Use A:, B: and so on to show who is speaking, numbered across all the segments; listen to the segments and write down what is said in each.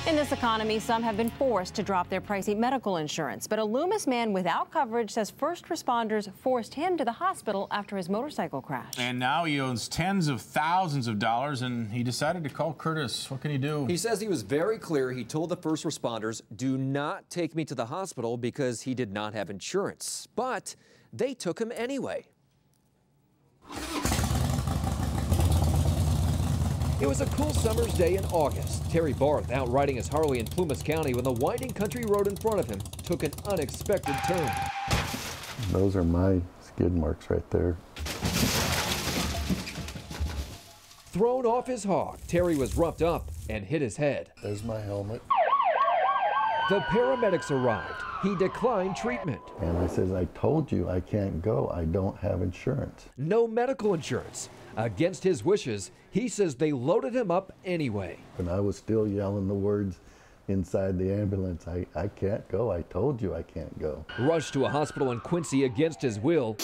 A: In this economy, some have been forced to drop their pricey medical insurance. But a Loomis man without coverage says first responders forced him to the hospital after his motorcycle crash.
B: And now he owes tens of thousands of dollars, and he decided to call Kurtis. What can he do?
C: He says he was very clear. He told the first responders, do not take me to the hospital because he did not have insurance. But they took him anyway. It was a cool summer's day in August. Terry Barth out riding his Harley in Plumas County when the winding country road in front of him took an unexpected turn.
D: Those are my skid marks right there.
C: Thrown off his hog, Terry was roughed up and hit his head.
D: There's my helmet.
C: The paramedics arrived. He declined treatment.
D: And I says, I told you I can't go. I don't have insurance.
C: No medical insurance. Against his wishes, he says they loaded him up anyway.
D: And I was still yelling the words inside the ambulance, I can't go. I told you I can't go.
C: Rushed to a hospital in Quincy against his will.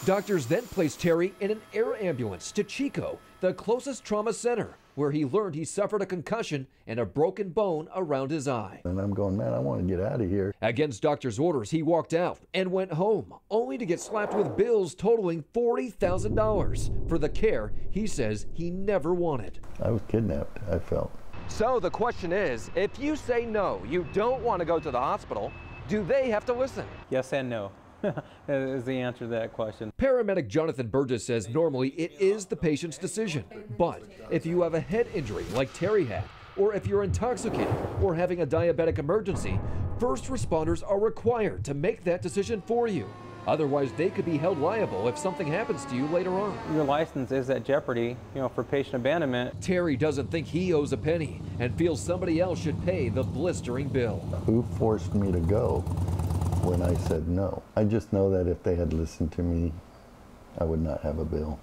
C: Doctors then placed Terry in an air ambulance to Chico, the closest trauma center, where he learned he suffered a concussion and a broken bone around his eye.
D: And I'm going, man, I want to get out of here.
C: Against doctor's orders, he walked out and went home, only to get slapped with bills totaling $40,000 for the care he says he never wanted.
D: I was kidnapped, I felt.
C: So the question is, if you say no, you don't want to go to the hospital, do they have to listen?
E: Yes and no. Is the answer to that question.
C: Paramedic Jonathan Burgess says normally it is the patient's decision. But if you have a head injury like Terry had, or if you're intoxicated or having a diabetic emergency, first responders are required to make that decision for you. Otherwise, they could be held liable if something happens to you later on.
E: Your license is at jeopardy, for patient abandonment.
C: Terry doesn't think he owes a penny and feels somebody else should pay the blistering bill.
D: Who forced me to go when I said no? I just know that if they had listened to me, I would not have a bill.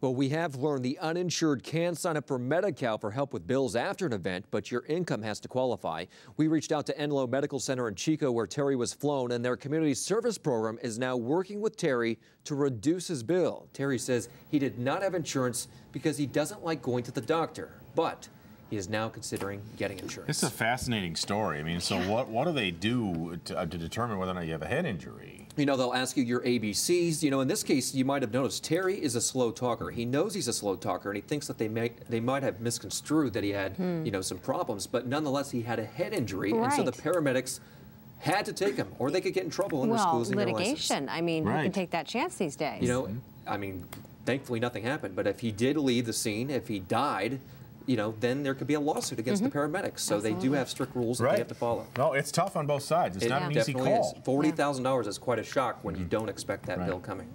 C: Well, we have learned the uninsured can sign up for Medi-Cal for help with bills after an event, but your income has to qualify. We reached out to Enloe Medical Center in Chico, where Terry was flown, and their community service program is now working with Terry to reduce his bill. Terry says he did not have insurance because he doesn't like going to the doctor, but he is now considering getting insurance.
B: It's a fascinating story. I mean, so what do they do to determine whether or not you have a head injury?
C: They'll ask you your ABCs. In this case, you might have noticed Terry is a slow talker. He knows he's a slow talker, and he thinks that they might have misconstrued that he had, some problems. But nonetheless, he had a head injury,
A: right.
C: And so the paramedics had to take him, or they could get in trouble and risk losing their license.
A: Litigation. I mean,
B: right.
A: Who can take that chance these days?
C: Thankfully nothing happened. But if he did leave the scene, if he died, then there could be a lawsuit against the paramedics. So Absolutely. They do have strict rules that they have to follow.
B: No, it's tough on both sides. It's not an easy call.
C: $40,000 is quite a shock when you don't expect that bill coming.